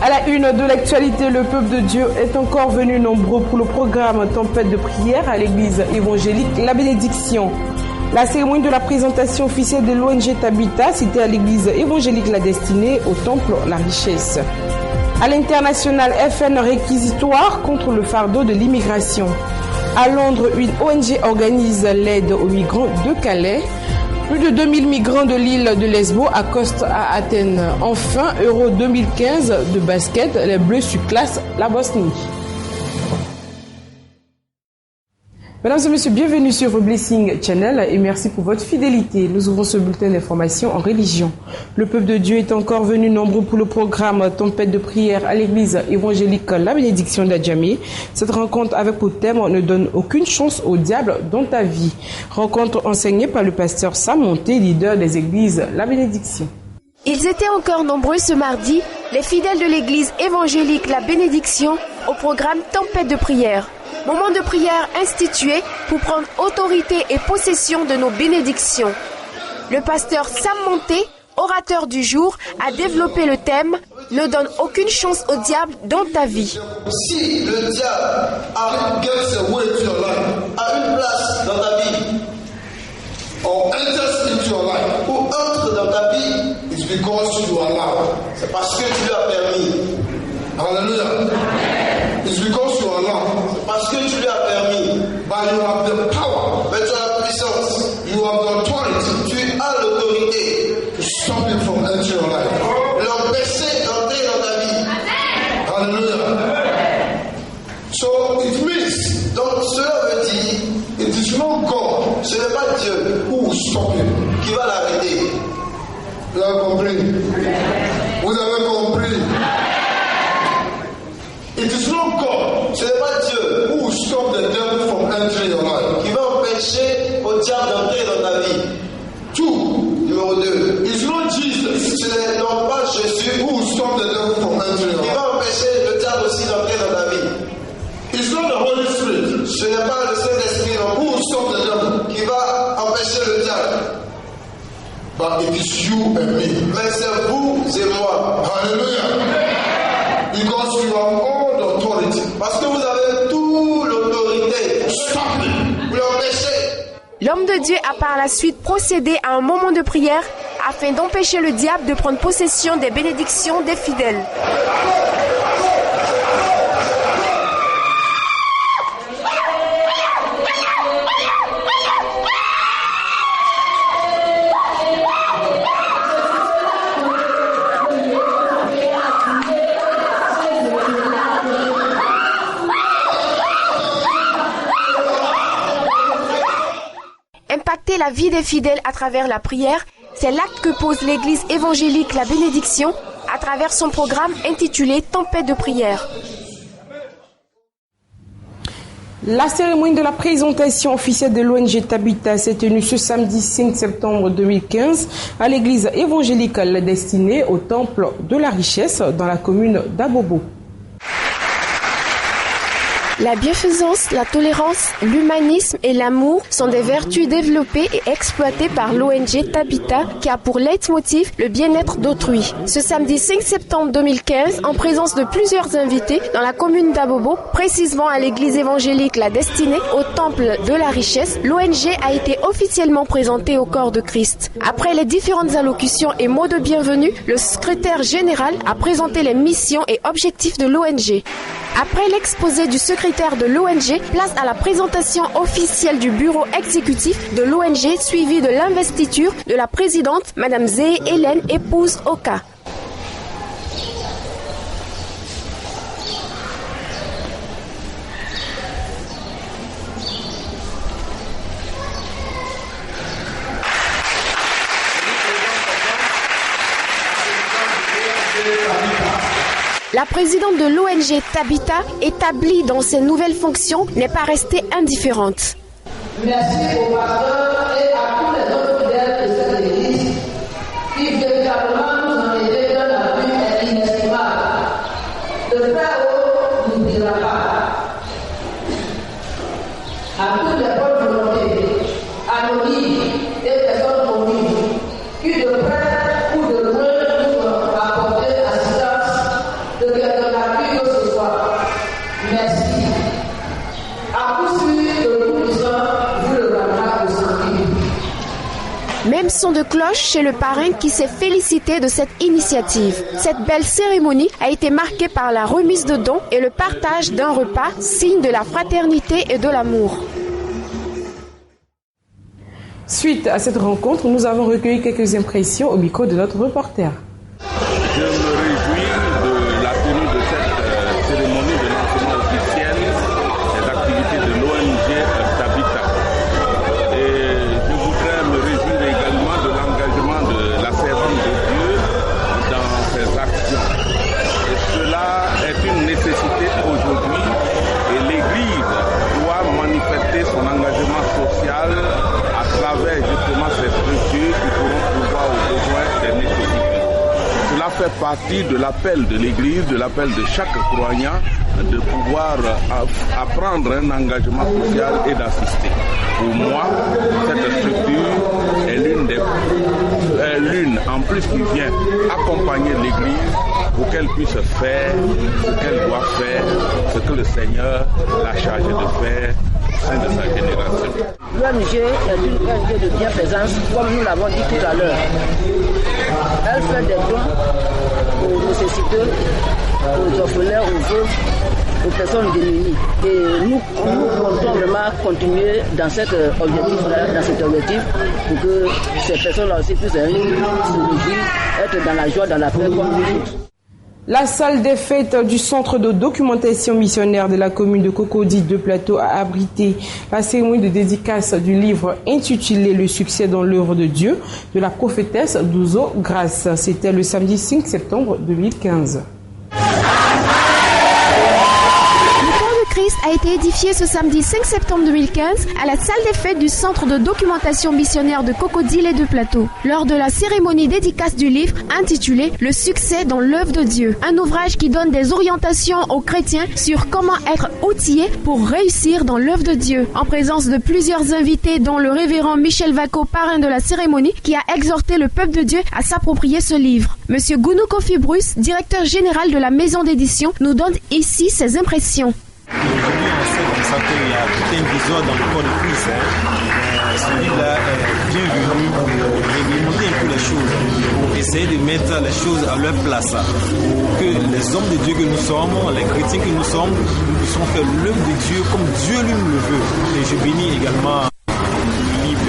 À la une de l'actualité, le peuple de Dieu est encore venu nombreux pour le programme Tempête de prière à l'église évangélique La Bénédiction. La cérémonie de la présentation officielle de l'ONG Tabita, citée à l'église évangélique La Destinée, au temple La Richesse. À l'international, FN réquisitoire contre le fardeau de l'immigration. À Londres, une ONG organise l'aide aux migrants de Calais. Plus de 2000 migrants de l'île de Lesbos accostent à Athènes. Enfin, Euro 2015 de basket, les Bleus surclassent la Bosnie. Mesdames et messieurs, bienvenue sur Blessing Channel et merci pour votre fidélité. Nous ouvrons ce bulletin d'information en religion. Le peuple de Dieu est encore venu nombreux pour le programme Tempête de prière à l'église évangélique La Bénédiction d'Adjamé. Cette rencontre avec pour thème « Ne donne aucune chance au diable dans ta vie ». Rencontre enseignée par le pasteur Sam Monté, leader des églises La Bénédiction. Ils étaient encore nombreux ce mardi, les fidèles de l'église évangélique La Bénédiction, au programme Tempête de prière. Moment de prière institué pour prendre autorité et possession de nos bénédictions. Le pasteur Sam Monté, orateur du jour, a développé le thème « Ne donne aucune chance au diable dans ta vie ». Si le diable gets away to your life, a une place dans ta vie, or enters into your life, ou entre dans ta vie, it's because you allow. C'est parce que tu lui as permis. Alléluia. It's because you allow. C'est parce que tu lui as permis. But you have the power. Mais tu as la puissance. You have the authority. Tu as l'autorité to stop him from entering your life. L'empêcher d'entrer dans ta vie. Alléluia. So it means, donc cela veut dire, it is not God, ce n'est pas Dieu who will stop him, qui va l'arrêter. Vous avez compris? Vous avez compris? It is not God, ce n'est pas Dieu who will stop the devil from entering your life, qui va empêcher au diable d'entrer dans ta vie. Numéro 2, it's not Jesus, ce n'est donc pas Jésus who will stop the devil from entering your life, qui va empêcher le diable aussi d'entrer dans ta vie. It's not the Holy Spirit, ce n'est pas le Saint-Esprit who will stop the devil, qui va empêcher le diable. But it is you and me. Mais c'est vous et moi. Hallelujah. Because you have all the authority. Parce que vous avez toute l'autorité. Stop it. Vous l'empêchez. L'homme de Dieu a par la suite procédé à un moment de prière afin d'empêcher le diable de prendre possession des bénédictions des fidèles. Impacter la vie des fidèles à travers la prière, c'est l'acte que pose l'église évangélique La Bénédiction à travers son programme intitulé Tempête de prière. La cérémonie de la présentation officielle de l'ONG Tabita s'est tenue ce samedi 5 septembre 2015 à l'église évangélique La Destinée au temple de la Richesse dans la commune d'Abobo. La bienfaisance, la tolérance, l'humanisme et l'amour sont des vertus développées et exploitées par l'ONG Tabita qui a pour leitmotiv le bien-être d'autrui. Ce samedi 5 septembre 2015, en présence de plusieurs invités dans la commune d'Abobo, précisément à l'église évangélique La Destinée, au temple de la Richesse, l'ONG a été officiellement présentée au corps de Christ. Après les différentes allocutions et mots de bienvenue, le secrétaire général a présenté les missions et objectifs de l'ONG. Après l'exposé du secrétaire de l'ONG, place à la présentation officielle du bureau exécutif de l'ONG suivi de l'investiture de la présidente, Madame Zé Hélène, épouse Oka. La présidente de l'ONG Tabita, établie dans ses nouvelles fonctions, n'est pas restée indifférente. Merci au pasteur et à tous les autres fidèles de cette église qui véritablement nous ont aidés dans la vie est inestimable. Le Père haut nous dira pas. À toutes les bonnes volontés, anonymes et personnes communes, qui de près ou de loin nous ont apporté assistance, de son de cloche chez le parrain qui s'est félicité de cette initiative. Cette belle cérémonie a été marquée par la remise de dons et le partage d'un repas, signe de la fraternité et de l'amour. Suite à cette rencontre, nous avons recueilli quelques impressions au micro de notre reporter. Je me réjouis de la tenue de cette cérémonie de lancement officiel des activités de l'ONG Tabita. Et je voudrais me réjouir également de l'engagement de la servante de Dieu dans ses actions. Et cela est une nécessité aujourd'hui et l'Église doit manifester son engagement social à travers justement ces structures qui pourront pouvoir aux besoins des nécessités. Cela fait partie de l'appel de l'Église, de l'appel de chaque croyant, de pouvoir apprendre un engagement social et d'assister. Pour moi, cette structure est l'une en plus qui vient accompagner l'Église pour qu'elle puisse faire ce qu'elle doit faire, ce que le Seigneur l'a chargé de faire au sein de sa génération. L'ONG est une ONG de bienfaisance, comme nous l'avons dit tout à l'heure. Elle fait des dons aux nécessiteux, aux orphelins, aux veuves, aux personnes démunies. Et nous comptons vraiment continuer dans cet objectif pour que ces personnes-là aussi puissent se réjouir, être dans la joie, dans la paix comme nous tous. La salle des fêtes du centre de documentation missionnaire de la commune de Cocody de Plateau a abrité la cérémonie de dédicace du livre intitulé Le succès dans l'œuvre de Dieu de la prophétesse Douzo Grace. C'était le samedi 5 septembre 2015. Christ a été édifié ce samedi 5 septembre 2015 à la salle des fêtes du centre de documentation missionnaire de Cocody et de Plateau, lors de la cérémonie dédicace du livre intitulé Le succès dans l'œuvre de Dieu, un ouvrage qui donne des orientations aux chrétiens sur comment être outillés pour réussir dans l'œuvre de Dieu, en présence de plusieurs invités dont le révérend Michel Vaco, parrain de la cérémonie, qui a exhorté le peuple de Dieu à s'approprier ce livre. Monsieur Gounou Kofi Bruce, directeur général de la maison d'édition, nous donne ici ses impressions. Aujourd'hui, on sait comme ça qu'il y a tout un visuel dans le corps de Christ. Ce livre-là est bien venu pour réglementer un peu les choses, pour essayer de mettre les choses à leur place, pour que les hommes de Dieu que nous sommes, les chrétiens que nous sommes, nous puissions faire l'œuvre de Dieu comme Dieu lui le veut. Et je bénis également le livre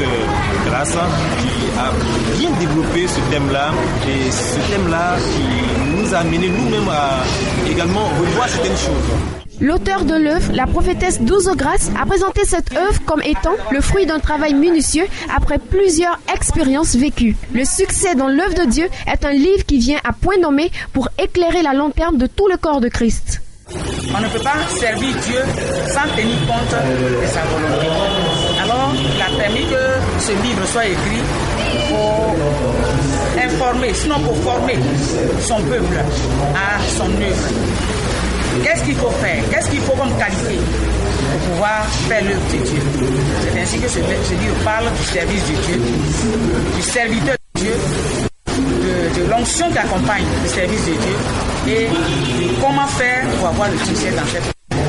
de Grâce qui a bien développé ce thème-là, et ce thème-là qui nous a amené nous-mêmes à également revoir certaines choses. L'auteur de l'œuvre, la prophétesse Douzo Grace, a présenté cette œuvre comme étant le fruit d'un travail minutieux après plusieurs expériences vécues. Le succès dans l'œuvre de Dieu est un livre qui vient à point nommé pour éclairer la lanterne de tout le corps de Christ. On ne peut pas servir Dieu sans tenir compte de sa volonté. Alors, il a permis que ce livre soit écrit pour informer, sinon pour former son peuple à son œuvre. Qu'est-ce qu'il faut faire? Qu'est-ce qu'il faut comme qualité pour pouvoir faire l'œuvre de Dieu? C'est ainsi que ce livre parle du service de Dieu, du serviteur de Dieu, de l'onction qui accompagne le service de Dieu et de comment faire pour avoir le succès dans cette œuvre.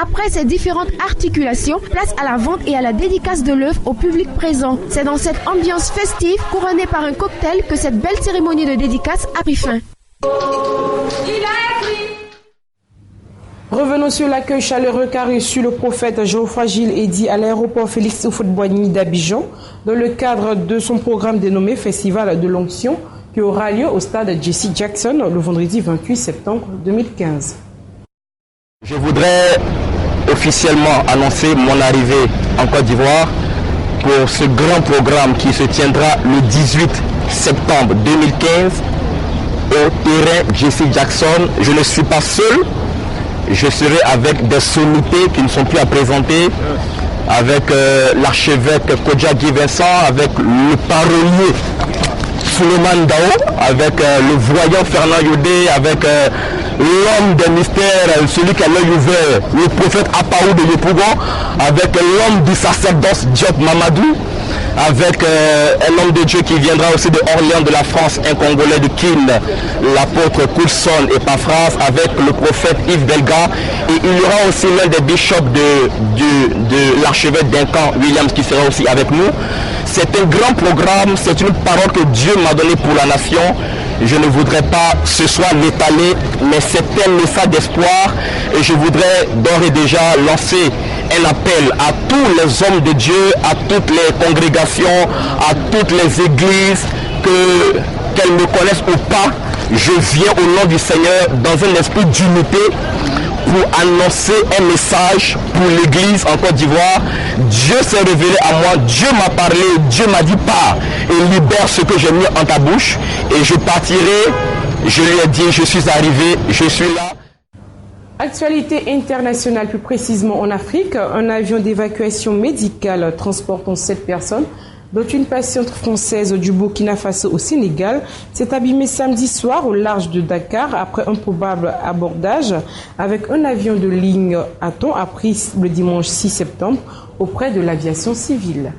Après ces différentes articulations, place à la vente et à la dédicace de l'œuvre au public présent. C'est dans cette ambiance festive, couronnée par un cocktail, que cette belle cérémonie de dédicace a pris fin. Revenons sur l'accueil chaleureux qu'a reçu le prophète Geoffroy Gilles Eddy à l'aéroport Félix Houphouët-Boigny d'Abidjan dans le cadre de son programme dénommé Festival de l'Onction qui aura lieu au stade Jesse Jackson le vendredi 28 septembre 2015. Je voudrais officiellement annoncer mon arrivée en Côte d'Ivoire pour ce grand programme qui se tiendra le 18 septembre 2015 au terrain Jesse Jackson. Je ne suis pas seul. Je serai avec des sommités qui ne sont plus à présenter, avec l'archevêque Kodja Guy Vincent, avec le parolier Souleymane Dao, avec le voyant Fernand Yodé, avec l'homme des mystères, celui qui a l'œil ouvert, le prophète Apaou de Yopougon, avec l'homme du sacerdoce Diop Mamadou, avec un homme de Dieu qui viendra aussi de Orléans de la France, un Congolais de Kin, l'apôtre Coulson et Paphras, avec le prophète Yves Belga. Et il y aura aussi l'un des bishops de l'archevêque d'Incan, Williams, qui sera aussi avec nous. C'est un grand programme, c'est une parole que Dieu m'a donnée pour la nation. Je ne voudrais pas ce soir l'étaler, mais c'est un message d'espoir et je voudrais d'ores et déjà lancer un appel à tous les hommes de Dieu, à toutes les congrégations, à toutes les églises, qu'elles me connaissent ou pas. Je viens au nom du Seigneur dans un esprit d'unité pour annoncer un message pour l'église en Côte d'Ivoire. Dieu s'est révélé à moi, Dieu m'a parlé, Dieu m'a dit pars et libère ce que j'ai mis en ta bouche et je partirai. Je lui ai dit je suis arrivé, je suis là. Actualité internationale, plus précisément en Afrique, un avion d'évacuation médicale transportant 7 personnes, dont une patiente française du Burkina Faso au Sénégal, s'est abîmé samedi soir au large de Dakar après un probable abordage avec un avion de ligne, a-t-on appris le dimanche 6 septembre auprès de l'aviation civile.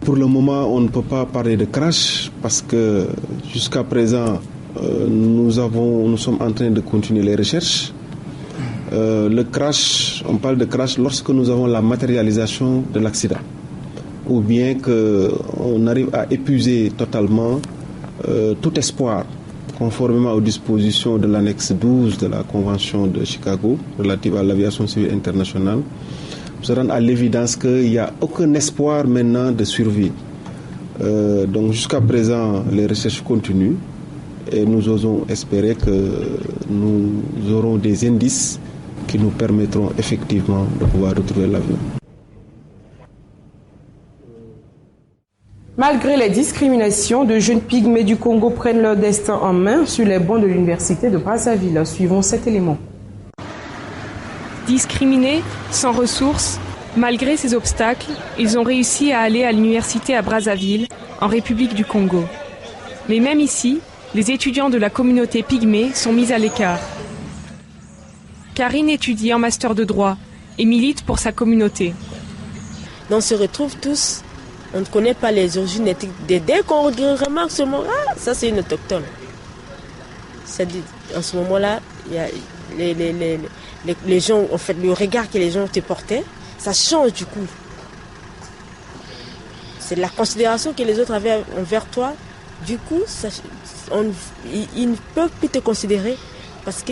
Pour le moment, on ne peut pas parler de crash parce que jusqu'à présent, nous sommes en train de continuer les recherches. Le crash, on parle de crash lorsque nous avons la matérialisation de l'accident, ou bien qu'on arrive à épuiser totalement tout espoir, conformément aux dispositions de l'annexe 12 de la Convention de Chicago relative à l'aviation civile internationale, se rendre à l'évidence qu'il n'y a aucun espoir maintenant de survie. Donc jusqu'à présent, les recherches continuent et nous osons espérer que nous aurons des indices qui nous permettront effectivement de pouvoir retrouver l'avion. Malgré les discriminations, de jeunes pygmées du Congo prennent leur destin en main sur les bancs de l'université de Brazzaville. Suivons cet élément. Discriminés, sans ressources, malgré ces obstacles, ils ont réussi à aller à l'université à Brazzaville, en République du Congo. Mais même ici, les étudiants de la communauté pygmée sont mis à l'écart. Karine étudie en master de droit et milite pour sa communauté. On se retrouve tous, on ne connaît pas les origines ethniques. Dès qu'on remarque ce mot, ça c'est une autochtone. C'est-à-dire, en ce moment-là, il y a les gens, en fait, le regard que les gens te portaient, ça change du coup. C'est la considération que les autres avaient envers toi. Du coup, ils ne peuvent plus te considérer parce que,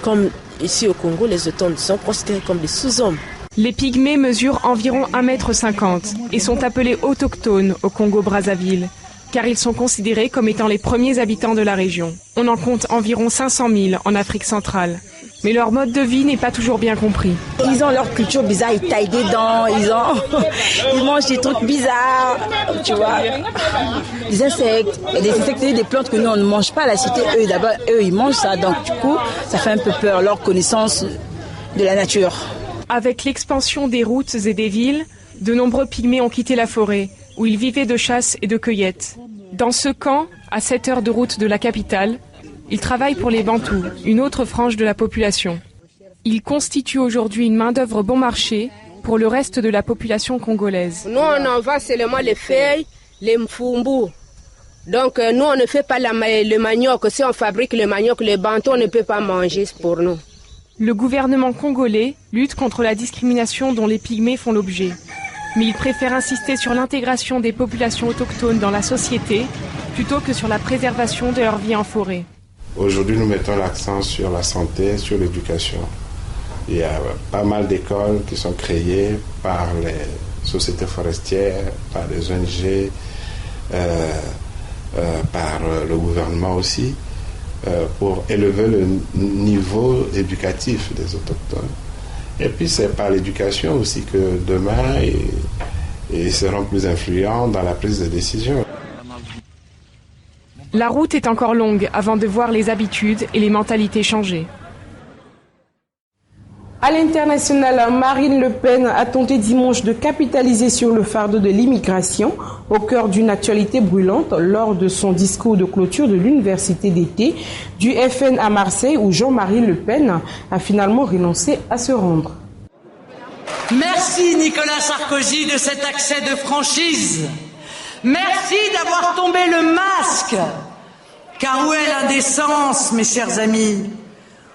comme ici au Congo, les autochtones sont considérés comme des sous-hommes. Les pygmées mesurent environ 1,50 m et sont appelés autochtones au Congo-Brazzaville, car ils sont considérés comme étant les premiers habitants de la région. On en compte environ 500 000 en Afrique centrale. Mais leur mode de vie n'est pas toujours bien compris. Ils ont leur culture bizarre, ils taillent des dents, ils mangent des trucs bizarres, tu vois. Des insectes, des plantes que nous on ne mange pas à la cité. Eux ils mangent ça, donc du coup ça fait un peu peur, leur connaissance de la nature. Avec l'expansion des routes et des villes, de nombreux pygmées ont quitté la forêt, où ils vivaient de chasse et de cueillette. Dans ce camp, à 7 heures de route de la capitale, ils travaillent pour les Bantous, une autre frange de la population. Ils constituent aujourd'hui une main-d'œuvre bon marché pour le reste de la population congolaise. Nous, on en vend seulement les feuilles, les mfumbu. Donc, nous, on ne fait pas le manioc. Si on fabrique le manioc, les Bantous, on ne peut pas manger pour nous. Le gouvernement congolais lutte contre la discrimination dont les pygmées font l'objet. Mais il préfère insister sur l'intégration des populations autochtones dans la société plutôt que sur la préservation de leur vie en forêt. Aujourd'hui, nous mettons l'accent sur la santé, sur l'éducation. Il y a pas mal d'écoles qui sont créées par les sociétés forestières, par les ONG, par le gouvernement aussi, pour élever le niveau éducatif des autochtones. Et puis c'est par l'éducation aussi que demain, ils seront plus influents dans la prise de décision. La route est encore longue avant de voir les habitudes et les mentalités changer. À l'international, Marine Le Pen a tenté dimanche de capitaliser sur le fardeau de l'immigration au cœur d'une actualité brûlante lors de son discours de clôture de l'université d'été du FN à Marseille où Jean-Marie Le Pen a finalement renoncé à se rendre. Merci Nicolas Sarkozy de cet accès de franchise. Merci d'avoir tombé le masque. Car où est l'indécence, mes chers amis?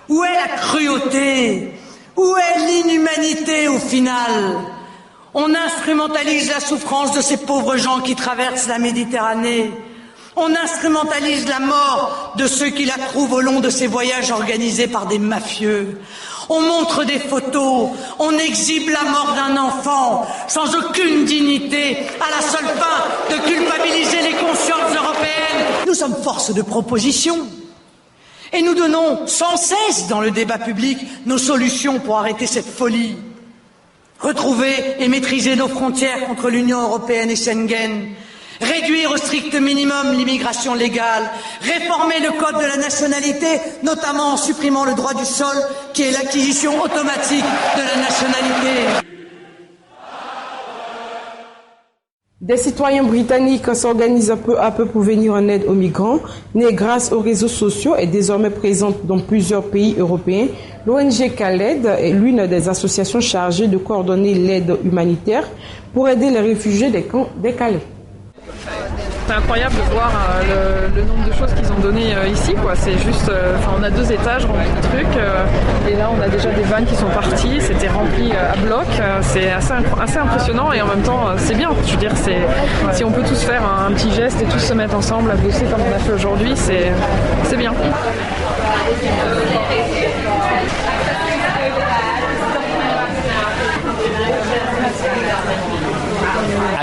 Où est la cruauté? Où est l'inhumanité au final? On instrumentalise la souffrance de ces pauvres gens qui traversent la Méditerranée. On instrumentalise la mort de ceux qui la trouvent au long de ces voyages organisés par des mafieux. On montre des photos, on exhibe la mort d'un enfant sans aucune dignité, à la seule fin de culpabiliser les consciences européennes. Nous sommes force de proposition et nous donnons sans cesse dans le débat public nos solutions pour arrêter cette folie. Retrouver et maîtriser nos frontières contre l'Union européenne et Schengen. Réduire au strict minimum l'immigration légale, réformer le code de la nationalité, notamment en supprimant le droit du sol, qui est l'acquisition automatique de la nationalité. Des citoyens britanniques s'organisent peu à peu pour venir en aide aux migrants. Née grâce aux réseaux sociaux et désormais présente dans plusieurs pays européens, l'ONG Khaled est l'une des associations chargées de coordonner l'aide humanitaire pour aider les réfugiés des camps des Calais. C'est incroyable de voir le nombre de choses qu'ils ont donné ici, quoi. C'est juste, on a 2 étages remplis de trucs et là on a déjà des vannes qui sont parties, c'était rempli à bloc, c'est assez impressionnant et en même temps c'est bien. Je veux dire, si on peut tous faire un petit geste et tous se mettre ensemble à bosser comme on a fait aujourd'hui, c'est bien.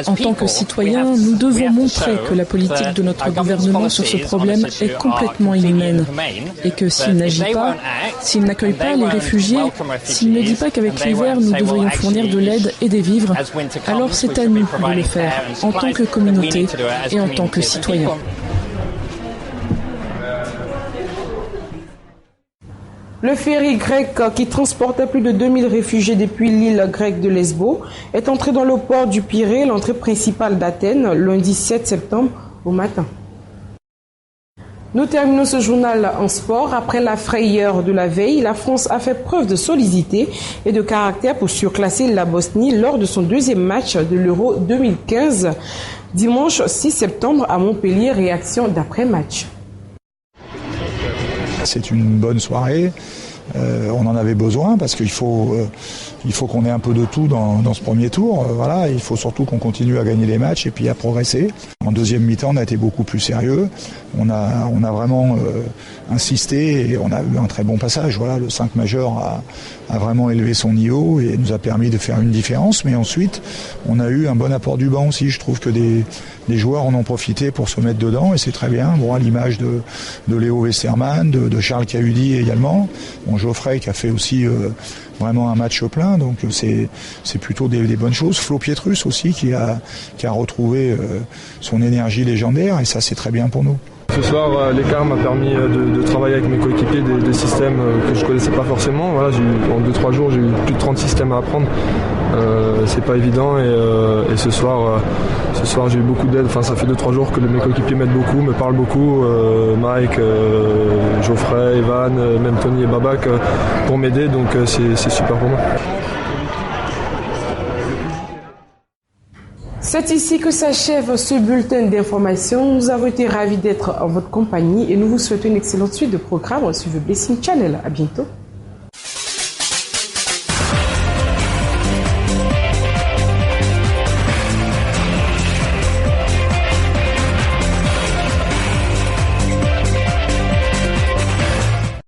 En tant que citoyens, nous devons montrer que la politique de notre gouvernement sur ce problème est complètement inhumaine et que s'il n'agit pas, s'il n'accueille pas les réfugiés, s'il ne dit pas qu'avec l'hiver nous devrions fournir de l'aide et des vivres, alors c'est à nous de le faire en tant que communauté et en tant que citoyens. Le ferry grec qui transportait plus de 2000 réfugiés depuis l'île grecque de Lesbos est entré dans le port du Pirée, l'entrée principale d'Athènes, lundi 7 septembre au matin. Nous terminons ce journal en sport. Après la frayeur de la veille, la France a fait preuve de solidité et de caractère pour surclasser la Bosnie lors de son 2e match de l'Euro 2015, dimanche 6 septembre à Montpellier. Réaction d'après-match. C'est une bonne soirée, on en avait besoin parce qu'il faut qu'on ait un peu de tout dans ce premier tour. Voilà, il faut surtout qu'on continue à gagner les matchs et puis à progresser. En deuxième mi-temps, on a été beaucoup plus sérieux. On a vraiment insisté et on a eu un très bon passage. Voilà, le 5 majeur a vraiment élevé son niveau et nous a permis de faire une différence. Mais ensuite, on a eu un bon apport du banc aussi. Je trouve que les joueurs en ont profité pour se mettre dedans et c'est très bien. Bon, à l'image de Léo Westermann, de Charles Cahudi également. Bon, Geoffrey qui a fait aussi vraiment un match plein, donc c'est plutôt des bonnes choses. Flo Pietrus aussi qui a retrouvé son énergie légendaire et ça c'est très bien pour nous. Ce soir, l'écart m'a permis de travailler avec mes coéquipiers des systèmes que je ne connaissais pas forcément. Voilà, en 2-3 jours, j'ai eu plus de 30 systèmes à apprendre. C'est pas évident et ce soir j'ai eu beaucoup d'aide. Enfin, ça fait 2-3 jours que mes coéquipiers m'aident beaucoup, me parlent beaucoup. Mike, Geoffrey, Evan, même Tony et Babak pour m'aider. Donc c'est super pour moi. C'est ici que s'achève ce bulletin d'information. Nous avons été ravis d'être en votre compagnie et nous vous souhaitons une excellente suite de programmes. Suivez Blessing Channel. À bientôt.